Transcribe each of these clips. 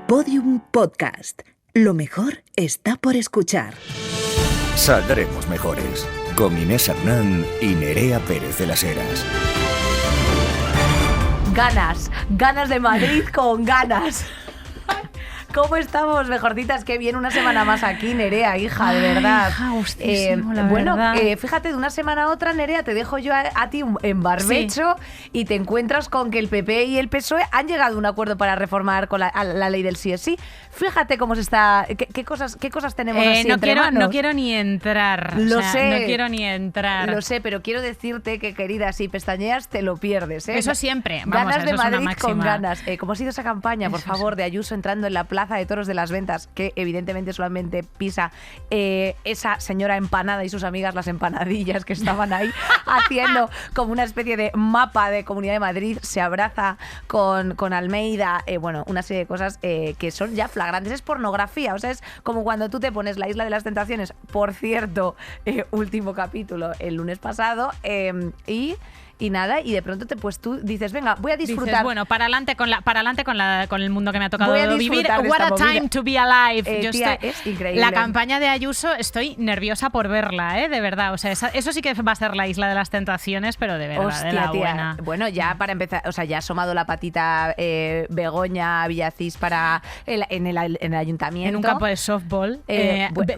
Podium Podcast. Lo mejor está por escuchar. Saldremos mejores. Con Inés Hernán y Nerea Pérez de las Heras. Ganas de Madrid con ganas. ¿Cómo estamos, mejorcitas? Qué bien, una semana más aquí, Nerea, hija, de verdad. Hija, gustísimo, la bueno, verdad. Fíjate, de una semana a otra, Nerea, te dejo yo a ti en barbecho y te encuentras con que el PP y el PSOE han llegado a un acuerdo para reformar con la ley del sí es sí. Fíjate cómo se está... ¿Qué cosas tenemos así entre manos? No quiero ni entrar. Lo sé. No quiero ni entrar. Lo sé, pero quiero decirte que, querida, si pestañeas te lo pierdes, ¿eh? Eso siempre. Vamos, Ganas de eso es una Madrid máxima. con ganas. ¿Cómo ha sido esa campaña, por Eso favor, de Ayuso entrando en la Plaza de Toros de las Ventas, que evidentemente solamente pisa esa señora empanada y sus amigas, las empanadillas que estaban ahí haciendo como una especie de mapa de Comunidad de Madrid, se abraza con Almeida, bueno, una serie de cosas que son ya flagrantes, es pornografía, o sea, es como cuando tú te pones La Isla de las Tentaciones, por cierto, último capítulo el lunes pasado, y nada, y de pronto pues tú dices, venga, voy a disfrutar. Dices, bueno, para adelante con el mundo que me ha tocado vivir. De What a movida. time to be alive. Tía, es increíble. La campaña de Ayuso, estoy nerviosa por verla, de verdad. O sea, eso sí que va a ser la Isla de las Tentaciones, pero de verdad, hostia, de la tía. buena. Bueno, ya para empezar, o sea, ya ha asomado la patita Begoña Villacís en el ayuntamiento. En un campo de softball,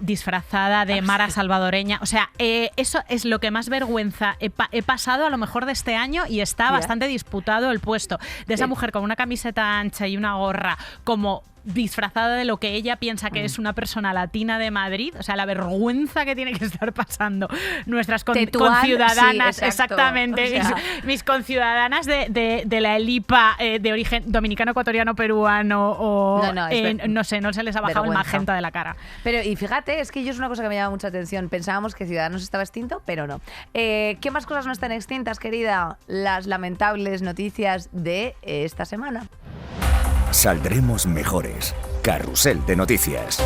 disfrazada de Mara Salvadoreña. O sea, eso es lo que más vergüenza he pasado a lo mejor de este año, y está bastante disputado el puesto de esa mujer con una camiseta ancha y una gorra como disfrazada de lo que ella piensa que es una persona latina de Madrid. O sea, la vergüenza que tiene que estar pasando nuestras conciudadanas, sí, exactamente, o sea, mis conciudadanas de la elipa de origen dominicano, ecuatoriano, peruano o no sé, no se les ha bajado vergüenza. el magenta de la cara. Pero, y fíjate, es que yo es una cosa que me llama mucha atención. Pensábamos que Ciudadanos estaba extinto, pero no. ¿Qué más cosas no están extintas, querida? Las lamentables noticias de esta semana. Saldremos mejores. Carrusel de noticias.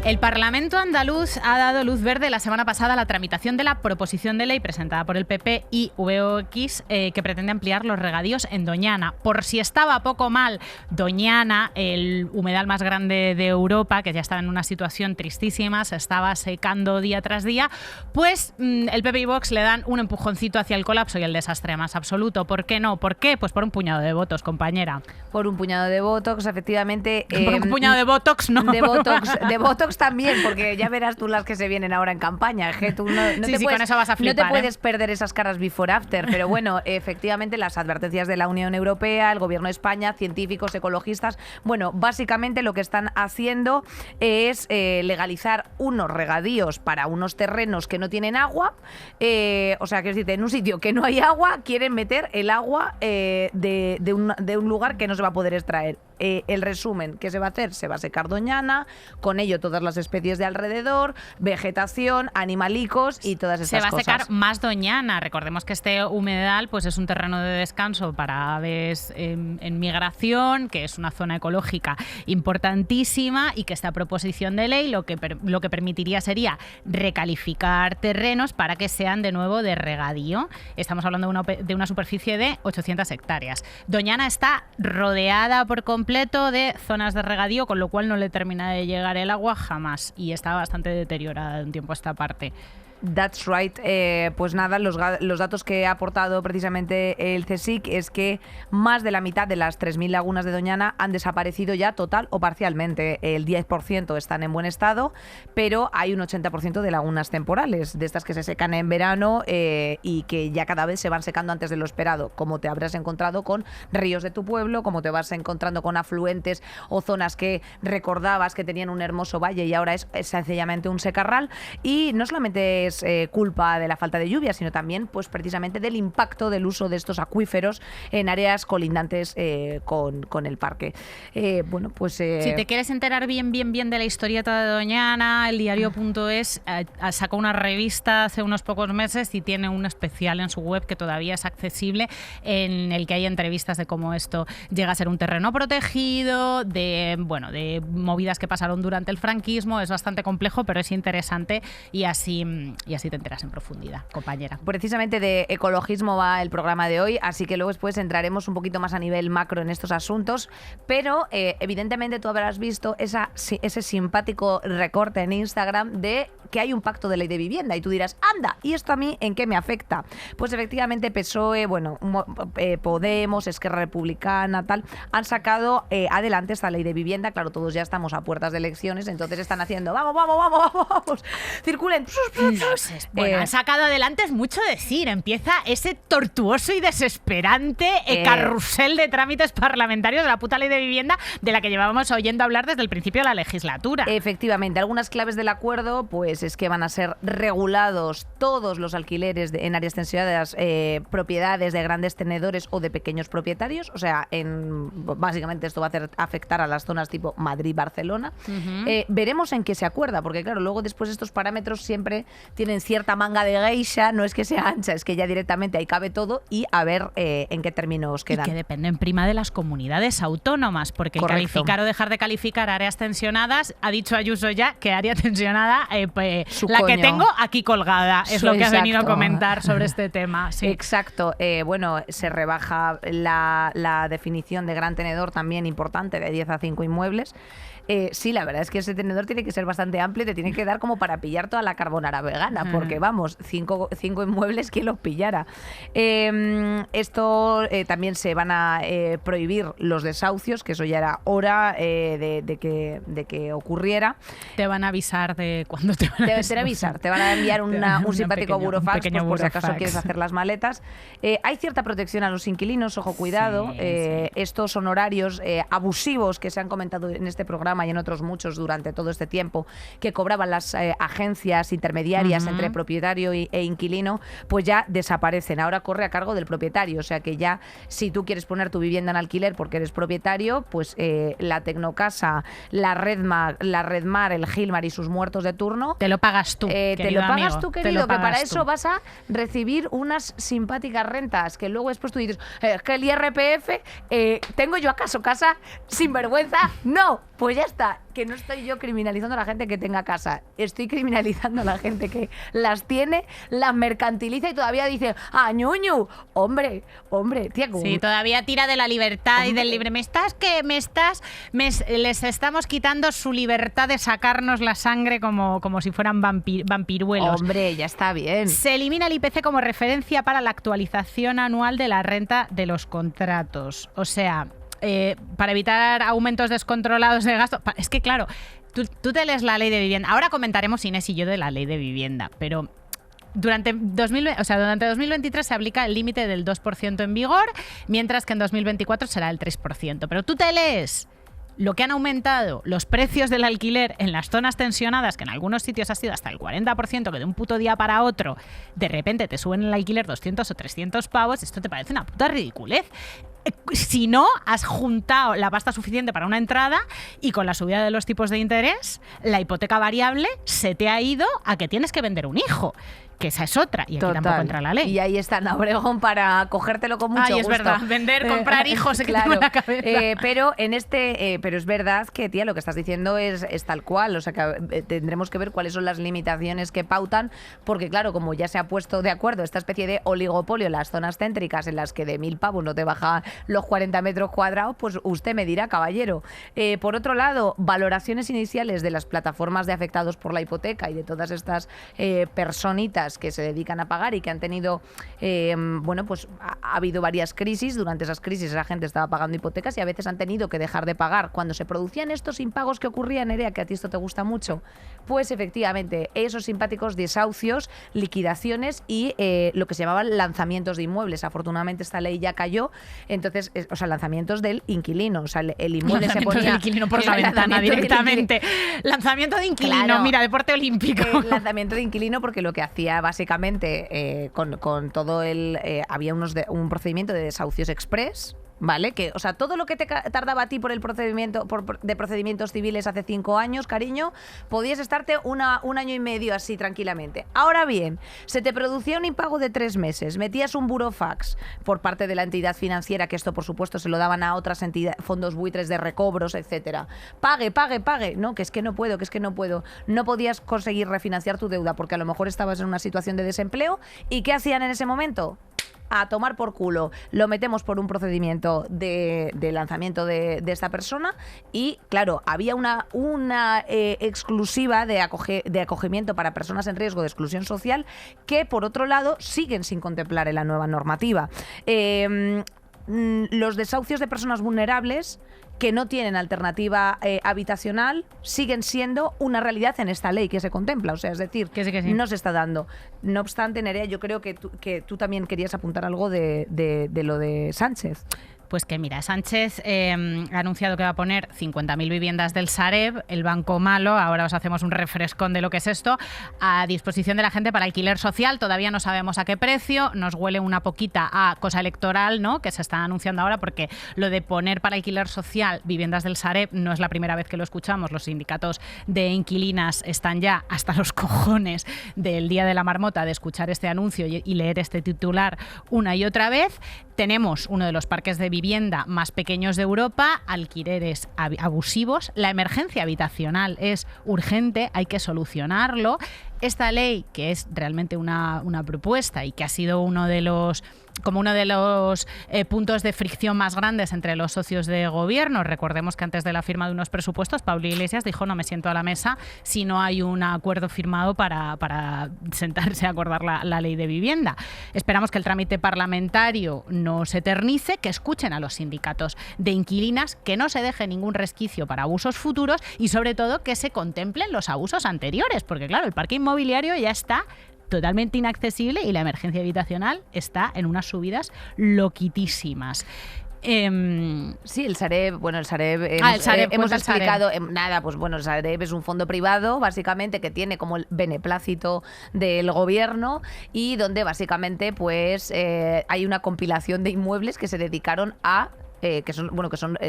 El Parlamento andaluz ha dado luz verde la semana pasada a la tramitación de la proposición de ley presentada por el PP y VOX que pretende ampliar los regadíos en Doñana. Por si estaba poco mal, Doñana, el humedal más grande de Europa, que ya estaba en una situación tristísima, se estaba secando día tras día, pues el PP y Vox le dan un empujoncito hacia el colapso y el desastre más absoluto. ¿Por qué no? ¿Por qué? Pues por un puñado de votos, compañera. Por un puñado de Botox, efectivamente. Por un puñado de Botox, no. De Botox también, porque ya verás tú las que se vienen ahora en campaña. Que tú no sí, te puedes, con eso vas a flipar. No te puedes perder esas caras before after, pero bueno, efectivamente las advertencias de la Unión Europea, el Gobierno de España, científicos, ecologistas, bueno, básicamente lo que están haciendo es legalizar unos regadíos para unos terrenos que no tienen agua, o sea, que es decir, en un sitio que no hay agua, quieren meter el agua de un lugar que no se va a poder extraer. El resumen, ¿qué se va a hacer? Se va a secar Doñana, con ello todas las especies de alrededor, vegetación, animalicos y todas estas cosas. Se va a secar más Doñana. Recordemos que este humedal pues es un terreno de descanso para aves en migración, que es una zona ecológica importantísima, y que esta proposición de ley lo que permitiría sería recalificar terrenos para que sean de nuevo de regadío. Estamos hablando de una superficie de 800 hectáreas. Doñana está rodeada por completo de zonas de regadío, con lo cual no le termina de llegar el agua jamás, y está bastante deteriorada de un tiempo a esta parte. That's right. Pues nada, los datos que ha aportado precisamente el CSIC es que más de la mitad de las 3.000 lagunas de Doñana han desaparecido ya total o parcialmente. El 10% están en buen estado, pero hay un 80% de lagunas temporales, de estas que se secan en verano y que ya cada vez se van secando antes de lo esperado, como te habrás encontrado con ríos de tu pueblo, como te vas encontrando con afluentes o zonas que recordabas que tenían un hermoso valle y ahora es sencillamente un secarral. Y no solamente es culpa de la falta de lluvia, sino también pues precisamente del impacto del uso de estos acuíferos en áreas colindantes con el parque. Bueno, pues si te quieres enterar bien de la historieta de Doñana, el diario.es sacó una revista hace unos pocos meses y tiene un especial en su web que todavía es accesible, en el que hay entrevistas de cómo esto llega a ser un terreno protegido, de movidas que pasaron durante el franquismo. Es bastante complejo, pero es interesante, y así así te enteras en profundidad, compañera. Precisamente de ecologismo va el programa de hoy, así que luego después entraremos un poquito más a nivel macro en estos asuntos, pero evidentemente tú habrás visto ese simpático recorte en Instagram de que hay un pacto de ley de vivienda y tú dirás, anda, ¿y esto a mí en qué me afecta? Pues efectivamente PSOE, Podemos, Esquerra Republicana, tal, han sacado adelante esta ley de vivienda. Claro, todos ya estamos a puertas de elecciones, entonces están haciendo, vamos, circulen. No sé, bueno, han sacado adelante es mucho decir, empieza ese tortuoso y desesperante carrusel de trámites parlamentarios de la puta ley de vivienda de la que llevábamos oyendo hablar desde el principio de la legislatura. Efectivamente, algunas claves del acuerdo, pues es que van a ser regulados todos los alquileres en áreas tensionadas, propiedades de grandes tenedores o de pequeños propietarios, o sea, básicamente esto va a afectar a las zonas tipo Madrid-Barcelona. Veremos en qué se acuerda, porque claro, luego después estos parámetros siempre tienen cierta manga de geisha, no es que sea ancha, es que ya directamente ahí cabe todo y a ver en qué términos quedan. Y que dependen prima de las comunidades autónomas, porque Correcto. Calificar o dejar de calificar áreas tensionadas, ha dicho Ayuso ya que área tensionada, la que tengo aquí colgada, es lo que ha venido a comentar sobre este tema. Sí. Exacto. Bueno, se rebaja la definición de gran tenedor, también importante, de 10 a 5 inmuebles. Sí, la verdad es que ese tenedor tiene que ser bastante amplio y te tiene que dar como para pillar toda la carbonara vegana, porque vamos, 5 inmuebles, ¿quién los pillara? Esto también se van a prohibir los desahucios, que eso ya era hora de que ocurriera. Te van a avisar de cuándo te van a avisar. Te van a enviar un simpático burofax, pues, por si acaso burofax. quieres hacer las maletas. Hay cierta protección a los inquilinos, ojo, cuidado. Sí. Estos honorarios abusivos que se han comentado en este programa y en otros muchos durante todo este tiempo, que cobraban las agencias intermediarias entre propietario e inquilino, pues ya desaparecen. Ahora corre a cargo del propietario, o sea que ya si tú quieres poner tu vivienda en alquiler porque eres propietario, pues la Tecnocasa, la Redmar, el Gilmar y sus muertos de turno, te lo pagas tú, te lo pagas amigo, tú, querido, que para eso tú. vas a recibir unas simpáticas rentas, que luego después tú dices, es que el IRPF, ¿tengo yo acaso casa sin vergüenza? No, pues ya está, que no estoy yo criminalizando a la gente que tenga casa, estoy criminalizando a la gente que las tiene, las mercantiliza y todavía dice, ñuñu, hombre, tía, como... Sí, todavía tira de la libertad y del libre. Les estamos quitando su libertad de sacarnos la sangre como si fueran vampiruelos. Hombre, ya está bien. Se elimina el IPC como referencia para la actualización anual de la renta de los contratos. O sea, para evitar aumentos descontrolados de gasto. Es que, claro, tú te lees la ley de vivienda. Ahora comentaremos Inés y yo de la ley de vivienda, pero durante 2023 se aplica el límite del 2% en vigor, mientras que en 2024 será el 3%. Pero tú te lees lo que han aumentado los precios del alquiler en las zonas tensionadas, que en algunos sitios ha sido hasta el 40%, que de un puto día para otro de repente te suben el alquiler 200 o 300 pavos, esto te parece una puta ridiculez. Si no has juntado la pasta suficiente para una entrada y con la subida de los tipos de interés, la hipoteca variable se te ha ido a que tienes que vender un hijo. Que esa es otra, y aquí tampoco entra la ley. Y ahí está Ana Obregón para cogértelo con mucho gusto. Es verdad, vender, comprar hijos, que claro. tengo en la cabeza. Pero es verdad que, tía, lo que estás diciendo es tal cual, o sea que tendremos que ver cuáles son las limitaciones que pautan, porque claro, como ya se ha puesto de acuerdo esta especie de oligopolio en las zonas céntricas en las que de 1.000 pavos no te baja los 40 metros cuadrados, pues usted me dirá, caballero. Por otro lado, valoraciones iniciales de las plataformas de afectados por la hipoteca y de todas estas personitas que se dedican a pagar y que han tenido, pues ha habido varias crisis. Durante esas crisis la gente estaba pagando hipotecas y a veces han tenido que dejar de pagar. Cuando se producían estos impagos que ocurrían, Nerea, que a ti esto te gusta mucho, pues efectivamente esos simpáticos desahucios, liquidaciones y lo que se llamaban lanzamientos de inmuebles. Afortunadamente esta ley ya cayó, entonces, lanzamientos del inquilino, o sea, el inmueble se ponía... del inquilino por la ventana directamente. Lanzamiento de inquilino, claro, mira, deporte olímpico. Lanzamiento de inquilino, porque lo que hacía básicamente con todo había un procedimiento de desahucios express, ¿vale? Que, o sea, todo lo que te tardaba a ti por el procedimiento de procedimientos civiles hace 5 años, cariño, podías estarte un año y medio así tranquilamente. Ahora bien, se te producía un impago de 3 meses, metías un burofax por parte de la entidad financiera, que esto por supuesto se lo daban a otras entidades, fondos buitres de recobros, etcétera. Pague. No, que es que no puedo. No podías conseguir refinanciar tu deuda porque a lo mejor estabas en una situación de desempleo. ¿Y qué hacían en ese momento? A tomar por culo, lo metemos por un procedimiento de lanzamiento de esta persona y, claro, había una exclusiva de acogimiento para personas en riesgo de exclusión social que, por otro lado, siguen sin contemplar en la nueva normativa. Los desahucios de personas vulnerables que no tienen alternativa habitacional siguen siendo una realidad en esta ley que se contempla. O sea, es decir, que sí. No se está dando. No obstante, Nerea, yo creo que tú también querías apuntar algo de lo de Sánchez. Pues que mira, Sánchez ha anunciado que va a poner 50.000 viviendas del Sareb, el banco malo, ahora os hacemos un refrescón de lo que es esto, a disposición de la gente para alquiler social. Todavía no sabemos a qué precio, nos huele una poquita a cosa electoral, ¿no?, que se está anunciando ahora, porque lo de poner para alquiler social viviendas del Sareb no es la primera vez que lo escuchamos. Los sindicatos de inquilinas están ya hasta los cojones del Día de la Marmota de escuchar este anuncio y leer este titular una y otra vez. Tenemos uno de los parques de vivienda más pequeños de Europa, alquileres abusivos. La emergencia habitacional es urgente, hay que solucionarlo. Esta ley, que es realmente una propuesta y que ha sido uno de los puntos de fricción más grandes entre los socios de gobierno. Recordemos que antes de la firma de unos presupuestos, Pablo Iglesias dijo: no me siento a la mesa si no hay un acuerdo firmado para sentarse a acordar la ley de vivienda. Esperamos que el trámite parlamentario no se eternice, que escuchen a los sindicatos de inquilinas, que no se deje ningún resquicio para abusos futuros y, sobre todo, que se contemplen los abusos anteriores, porque claro, el parque inmobiliario ya está totalmente inaccesible y la emergencia habitacional está en unas subidas loquitísimas. Sí, el Sareb, hemos explicado nada, pues bueno, el Sareb es un fondo privado, básicamente, que tiene como el beneplácito del gobierno y donde básicamente pues hay una compilación de inmuebles que se dedicaron a que son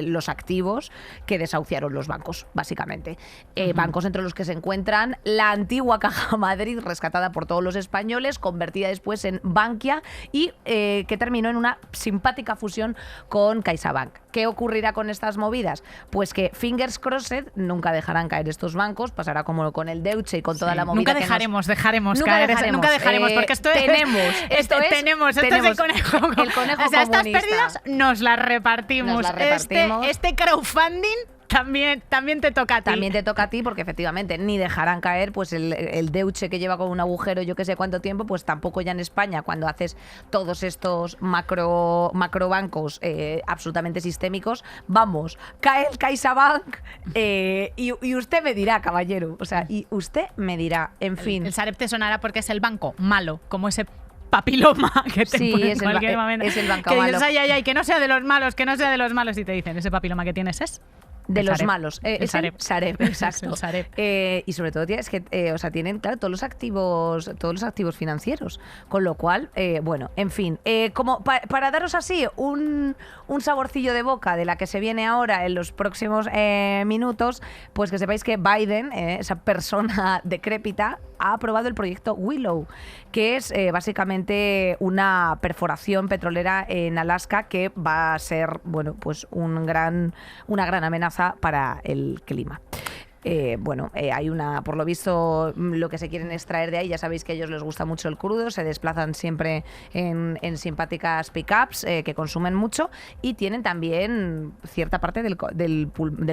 los activos que desahuciaron los bancos, básicamente. Bancos entre los que se encuentran la antigua Caja Madrid, rescatada por todos los españoles, convertida después en Bankia y que terminó en una simpática fusión con CaixaBank. ¿Qué ocurrirá con estas movidas? Pues que, fingers crossed, nunca dejarán caer estos bancos, pasará como con el Deutsche y con toda la movida. Nunca dejaremos caer. Nunca dejaremos, porque esto es el conejo. El conejo o sea, comunista. Estas pérdidas nos las repartimos. Este crowdfunding también te toca a ti. También te toca a ti, porque efectivamente ni dejarán caer pues el Deutsche, que lleva con un agujero yo que sé cuánto tiempo, pues tampoco ya en España, cuando haces todos estos macrobancos absolutamente sistémicos. Vamos, cae el CaixaBank y usted me dirá, caballero, o sea, y usted me dirá, en fin. El Sareb te sonará porque es el banco malo, como ese papiloma que te pone en cualquier momento. Es el banco que malo. Dices, ay, que no sea de los malos, y te dicen, ese papiloma que tienes es de los Sareb. Malos. El Sareb. Sareb, exacto. El Sareb. Y sobre todo, tía, es que tienen, claro, todos los activos financieros. Con lo cual, bueno, en fin. Como para daros así un saborcillo de boca de la que se viene ahora en los próximos minutos, pues que sepáis que Biden, esa persona decrépita, ha aprobado el proyecto Willow, que es básicamente una perforación petrolera en Alaska que va a ser, bueno, pues una gran amenaza para el clima. Hay por lo visto, lo que se quieren extraer de ahí, ya sabéis que a ellos les gusta mucho el crudo, se desplazan siempre en simpáticas pickups que consumen mucho y tienen también cierta parte del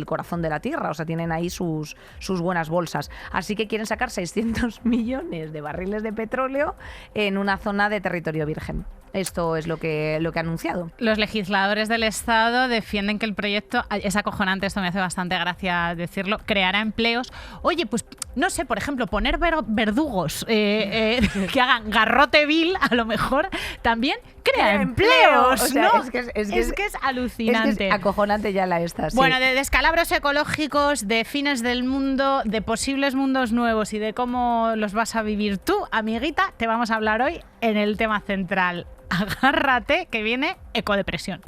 corazón de la tierra, o sea, tienen ahí sus buenas bolsas. Así que quieren sacar 600 millones de barriles de petróleo en una zona de territorio virgen. Esto es lo que ha anunciado. Los legisladores del Estado defienden que el proyecto, es acojonante, esto me hace bastante gracia decirlo, creará empleos. Oye, pues no sé, por ejemplo, poner verdugos que hagan garrote vil, a lo mejor también crea empleos, o sea, ¿no? Es que es alucinante. Es que es acojonante ya la esta. Sí. Bueno, de descalabros ecológicos, de fines del mundo, de posibles mundos nuevos y de cómo los vas a vivir tú, amiguita, te vamos a hablar hoy en el tema central. Agárrate, que viene ecodepresión.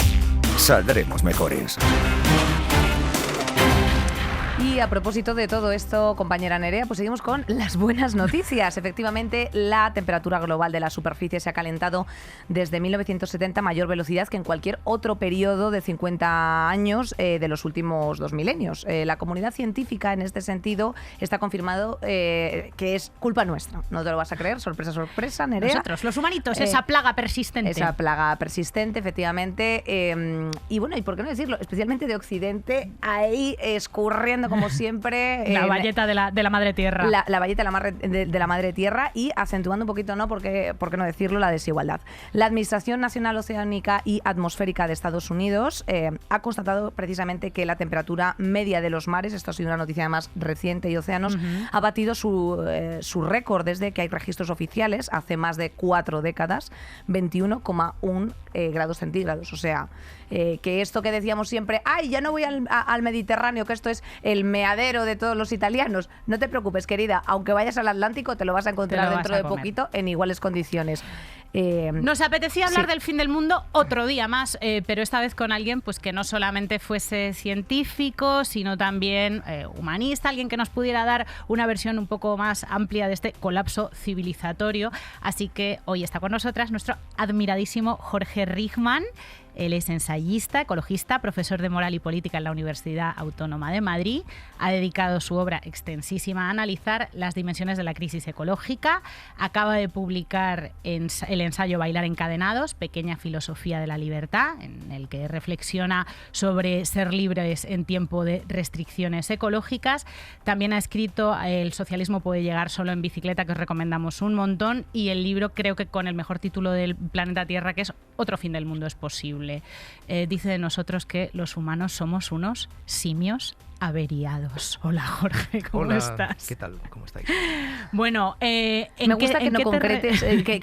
Saldremos mejores. Y a propósito de todo esto, compañera Nerea, pues seguimos con las buenas noticias. Efectivamente, la temperatura global de la superficie se ha calentado desde 1970 a mayor velocidad que en cualquier otro periodo de 50 años de los últimos 2 milenios. La comunidad científica, en este sentido, está confirmado que es culpa nuestra. No te lo vas a creer, sorpresa, sorpresa, Nerea. Nosotros, los humanitos, esa plaga persistente. Esa plaga persistente, efectivamente. Y bueno, y por qué no decirlo, especialmente de Occidente, ahí escurriendo como siempre. La bayeta de la madre tierra. La bayeta de la madre tierra y acentuando un poquito, ¿no? ¿Por qué no decirlo? La desigualdad. La Administración Nacional Oceánica y Atmosférica de Estados Unidos ha constatado precisamente que la temperatura media de los mares, esto ha sido una noticia además reciente, y océanos, ha batido su récord desde que hay registros oficiales, hace más de 4 décadas, 21,1 grados centígrados. O sea, que esto que decíamos siempre, ¡ay, ya no voy al Mediterráneo, que esto es el meadero de todos los italianos! No te preocupes, querida, aunque vayas al Atlántico te lo vas a encontrar dentro de poquito en iguales condiciones. Nos apetecía hablar del fin del mundo otro día más, pero esta vez con alguien pues que no solamente fuese científico, sino también humanista, alguien que nos pudiera dar una versión un poco más amplia de este colapso civilizatorio. Así que hoy está con nosotras nuestro admiradísimo Jorge Rijman. Él es ensayista, ecologista, profesor de moral y política en la Universidad Autónoma de Madrid. Ha dedicado su obra extensísima a analizar las dimensiones de la crisis ecológica. Acaba de publicar el ensayo Bailar encadenados, pequeña filosofía de la libertad, en el que reflexiona sobre ser libres en tiempo de restricciones ecológicas. También ha escrito El socialismo puede llegar solo en bicicleta, que os recomendamos un montón, y el libro creo que con el mejor título del planeta Tierra, que es Otro fin del mundo es posible. Dice de nosotros que los humanos somos unos simios averiados. Hola, Jorge, ¿cómo estás? ¿Qué tal? ¿Cómo estáis? Bueno, me gusta que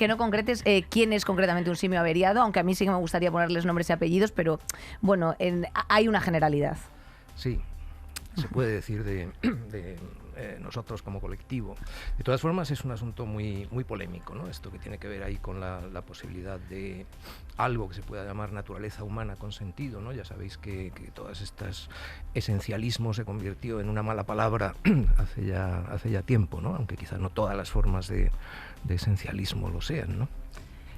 no concretes quién es concretamente un simio averiado, aunque a mí sí que me gustaría ponerles nombres y apellidos, pero bueno, hay una generalidad. Sí, se puede decir de nosotros como colectivo. De todas formas, es un asunto muy, muy polémico, ¿no? Esto que tiene que ver ahí con la posibilidad de algo que se pueda llamar naturaleza humana con sentido, ¿no? Ya sabéis que todas estas esencialismos se convirtió en una mala palabra hace ya tiempo, ¿no? Aunque quizás no todas las formas de esencialismo lo sean, ¿no?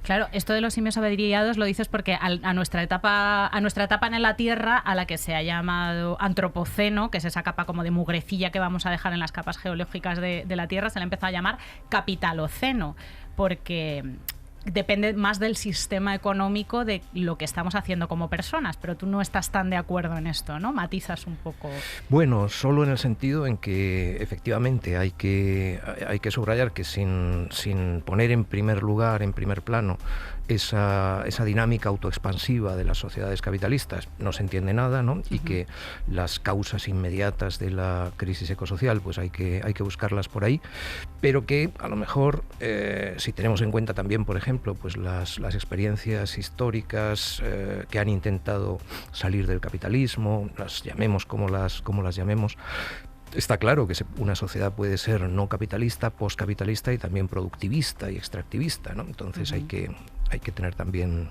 Claro, esto de los simios averiados lo dices porque a nuestra etapa en la Tierra, a la que se ha llamado antropoceno, que es esa capa como de mugrecilla que vamos a dejar en las capas geológicas de la Tierra, se le empezó a llamar capitaloceno, porque depende más del sistema económico de lo que estamos haciendo como personas, pero tú no estás tan de acuerdo en esto, ¿no? Matizas un poco. Bueno, solo en el sentido en que efectivamente hay que subrayar que sin poner en primer lugar, en primer plano, esa dinámica autoexpansiva de las sociedades capitalistas no se entiende nada, ¿no? Y que las causas inmediatas de la crisis ecosocial pues hay que buscarlas por ahí, pero que a lo mejor si tenemos en cuenta también, por ejemplo, pues las experiencias históricas que han intentado salir del capitalismo, las llamemos como las llamemos, está claro que una sociedad puede ser no capitalista, postcapitalista y también productivista y extractivista, ¿no? Entonces hay que tener también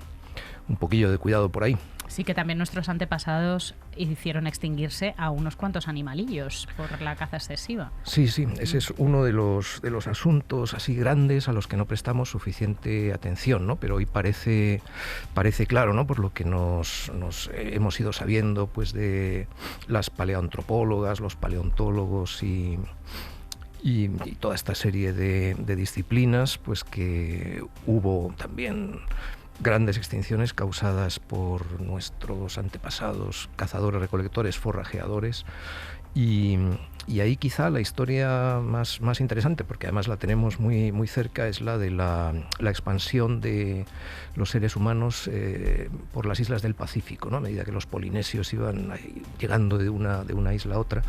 un poquillo de cuidado por ahí. Sí, que también nuestros antepasados hicieron extinguirse a unos cuantos animalillos por la caza excesiva. Sí, ese es uno de los asuntos así grandes a los que no prestamos suficiente atención, ¿no? Pero hoy parece claro, ¿no? Por lo que nos hemos ido sabiendo pues de las paleoantropólogas, los paleontólogos y toda esta serie de disciplinas, pues que hubo también grandes extinciones causadas por nuestros antepasados cazadores, recolectores, forrajeadores, y ahí quizá la historia más interesante, porque además la tenemos muy, muy cerca, es la de la expansión de los seres humanos por las islas del Pacífico, ¿no? A medida que los polinesios iban llegando de una isla a otra,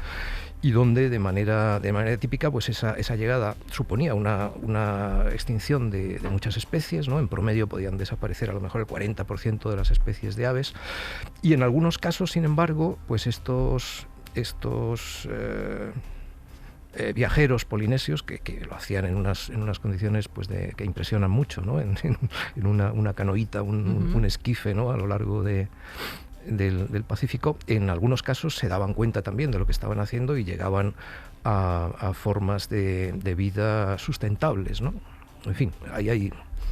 y donde de manera típica pues esa llegada suponía una extinción de muchas especies, ¿no? En promedio podían desaparecer a lo mejor el 40% de las especies de aves, y en algunos casos, sin embargo, pues estos viajeros polinesios que lo hacían en unas condiciones pues que impresionan mucho, ¿no? En una canoita, un esquife, ¿no? A lo largo de del Pacífico, en algunos casos se daban cuenta también de lo que estaban haciendo y llegaban a formas de vida sustentables, ¿no? En fin, ahí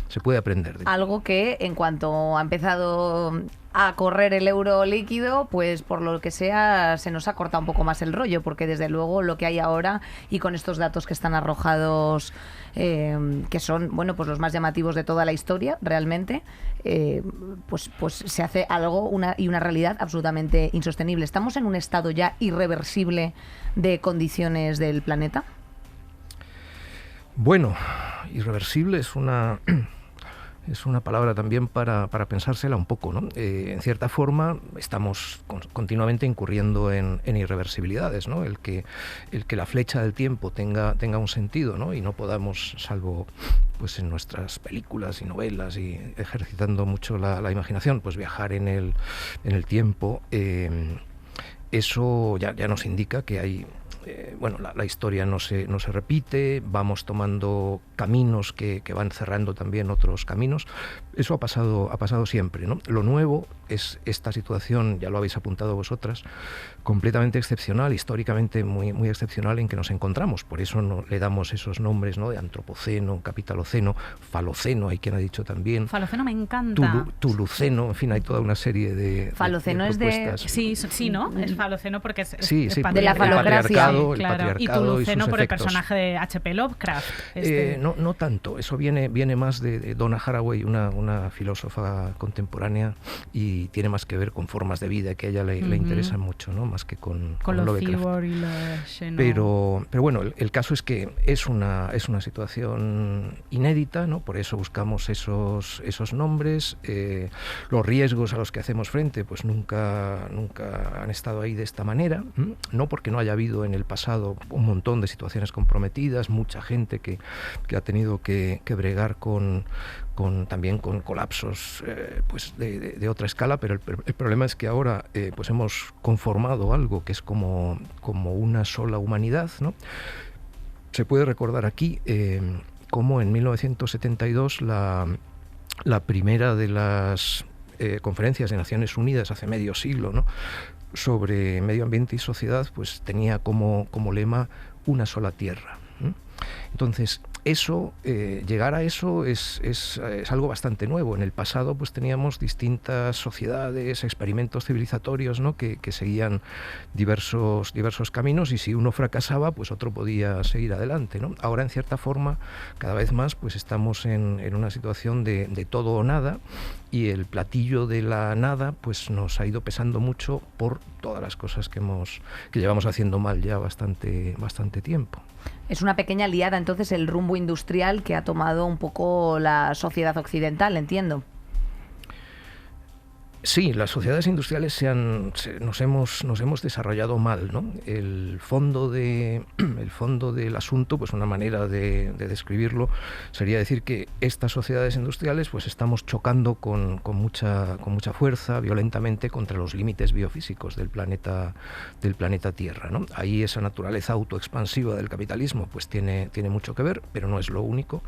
se puede aprender. Algo que en cuanto ha empezado a correr el euro líquido, pues por lo que sea se nos ha cortado un poco más el rollo, porque desde luego lo que hay ahora y con estos datos que están arrojados, que son bueno pues los más llamativos de toda la historia realmente, pues se hace algo una realidad absolutamente insostenible. ¿Estamos en un estado ya irreversible de condiciones del planeta? Bueno, irreversible es una palabra también para pensársela un poco, ¿no? En cierta forma estamos continuamente incurriendo en irreversibilidades, ¿no? El que la flecha del tiempo tenga un sentido, ¿no? Y no podamos, salvo pues en nuestras películas y novelas y ejercitando mucho la imaginación, pues viajar en el tiempo, eso ya nos indica que hay... bueno, la historia no se repite, vamos tomando caminos que van cerrando también otros caminos. Eso ha pasado siempre, ¿no? Lo nuevo es esta situación, ya lo habéis apuntado vosotras, completamente excepcional, históricamente muy, muy excepcional en que nos encontramos. Por eso le damos esos nombres, ¿no? De antropoceno, capitaloceno, faloceno, hay quien ha dicho también. Faloceno me encanta. Tuluceno, en fin, hay toda una serie de faloceno es de... Sí, ¿no? Es faloceno porque es de la falocracia. Claro. Y Tuluceno por el personaje de H.P. Lovecraft. No tanto, eso viene más de Donna Haraway, una filósofa contemporánea, y tiene más que ver con formas de vida que a ella le interesan mucho, ¿no? Más que con los Cibor y los Xeno. Pero bueno, el caso es que es una situación inédita, ¿no? Por eso buscamos esos nombres. Los riesgos a los que hacemos frente pues nunca han estado ahí de esta manera, no porque no haya habido en el pasado un montón de situaciones comprometidas, mucha gente que ha tenido que bregar también con colapsos pues de otra escala, pero el problema es que ahora pues hemos conformado algo que es como una sola humanidad, ¿no? Se puede recordar aquí cómo en 1972 la primera de las conferencias de Naciones Unidas hace medio siglo, ¿no?, sobre medio ambiente y sociedad, pues tenía como lema una sola tierra. Entonces, llegar a eso es algo bastante nuevo. En el pasado pues teníamos distintas sociedades, experimentos civilizatorios, ¿no?, que seguían diversos caminos, y si uno fracasaba, pues otro podía seguir adelante, ¿no? Ahora, en cierta forma, cada vez más pues estamos en una situación de todo o nada, y el platillo de la nada pues nos ha ido pesando mucho por todas las cosas que llevamos haciendo mal ya bastante tiempo. Es una pequeña liada, entonces, el rumbo industrial que ha tomado un poco la sociedad occidental, entiendo. Sí, las sociedades industriales nos hemos desarrollado mal, ¿no? El fondo del asunto, pues una manera de describirlo sería decir que estas sociedades industriales pues estamos chocando con mucha fuerza, violentamente, contra los límites biofísicos del planeta Tierra, ¿no? Ahí esa naturaleza autoexpansiva del capitalismo pues tiene mucho que ver, pero no es lo único.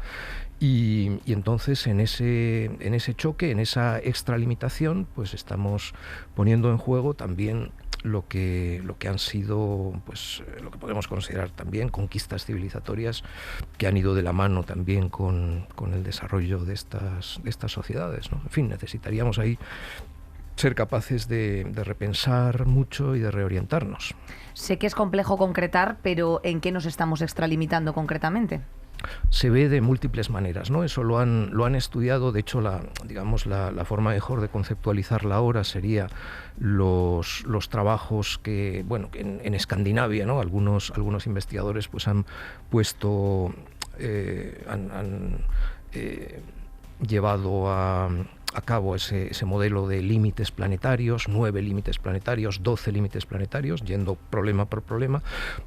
Y entonces en ese choque, en esa extralimitación, pues estamos poniendo en juego también lo que han sido, pues lo que podemos considerar también conquistas civilizatorias que han ido de la mano también con el desarrollo de estas sociedades, ¿no? En fin, necesitaríamos ahí ser capaces de repensar mucho y de reorientarnos. Sé que es complejo concretar, pero ¿en qué nos estamos extralimitando concretamente? Se ve de múltiples maneras, ¿no? Eso lo han estudiado. De hecho, la forma mejor de conceptualizarla ahora sería los trabajos que en Escandinavia, ¿no? Algunos investigadores pues han puesto han llevado a cabo ese modelo de límites planetarios, 9 límites planetarios, 12 límites planetarios, yendo problema por problema.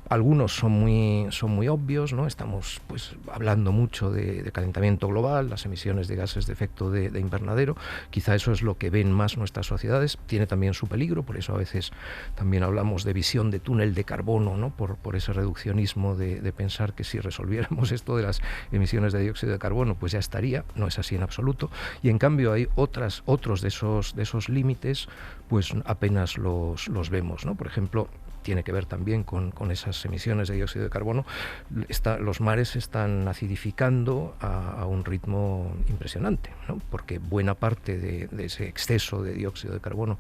Algunos son muy obvios, ¿no? Estamos pues hablando mucho de calentamiento global, las emisiones de gases de efecto de invernadero. Quizá eso es lo que ven más nuestras sociedades. Tiene también su peligro, por eso a veces también hablamos de visión de túnel de carbono, ¿no? Por ese reduccionismo de pensar que si resolviéramos esto de las emisiones de dióxido de carbono, pues ya estaría. No es así en absoluto. Y en cambio hay otros de esos límites pues apenas los vemos, ¿no? Por ejemplo, tiene que ver también con esas emisiones de dióxido de carbono. Los mares se están acidificando a un ritmo impresionante, ¿no? Porque buena parte de ese exceso de dióxido de carbono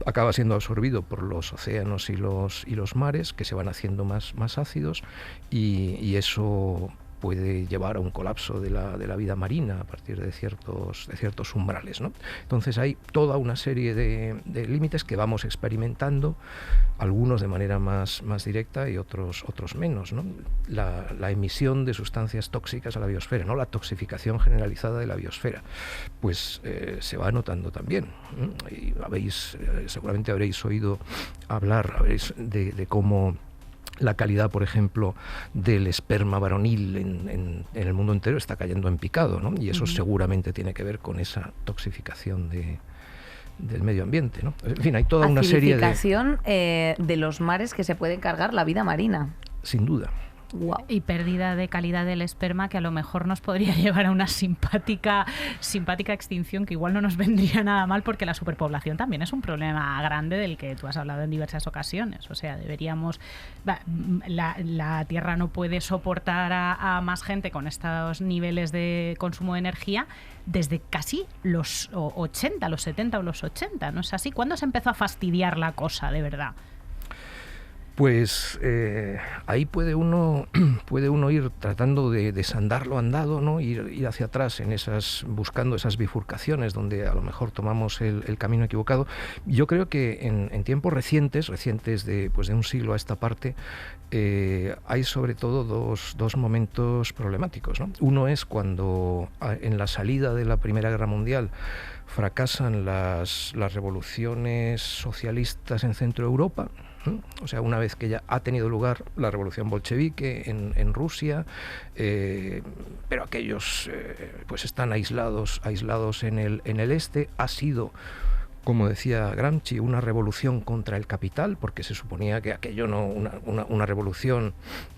acaba siendo absorbido por los océanos y los mares, que se van haciendo más ácidos, y eso puede llevar a un colapso de la vida marina a partir de ciertos umbrales, ¿no? Entonces hay toda una serie de límites que vamos experimentando, algunos de manera más directa y otros menos, ¿no? La emisión de sustancias tóxicas a la biosfera, ¿no? La toxificación generalizada de la biosfera, pues se va notando también, ¿eh? Y seguramente habréis oído hablar de cómo la calidad, por ejemplo, del esperma varonil en el mundo entero está cayendo en picado, ¿no? Y eso seguramente tiene que ver con esa toxificación del medio ambiente, ¿no? En fin, hay toda una serie de... Acidificación de los mares que se pueden cargar la vida marina. Sin duda. Wow. Y pérdida de calidad del esperma que a lo mejor nos podría llevar a una simpática extinción, que igual no nos vendría nada mal, porque la superpoblación también es un problema grande del que tú has hablado en diversas ocasiones. O sea, la Tierra no puede soportar a más gente con estos niveles de consumo de energía desde casi los 80, los 70 o los 80, ¿no es así? ¿Cuándo se empezó a fastidiar la cosa, de verdad? Pues ahí puede uno ir tratando de desandar lo andado, ¿no? Ir hacia atrás buscando esas bifurcaciones donde a lo mejor tomamos el camino equivocado. Yo creo que en tiempos recientes de un siglo a esta parte, hay sobre todo dos momentos problemáticos, ¿no? Uno es cuando en la salida de la Primera Guerra Mundial fracasan las revoluciones socialistas en Centro Europa. O sea, una vez que ya ha tenido lugar la revolución bolchevique en Rusia, pero aquellos pues están aislados en el este, ha sido, como decía Gramsci, una revolución contra el capital, porque se suponía que aquello no, una revolución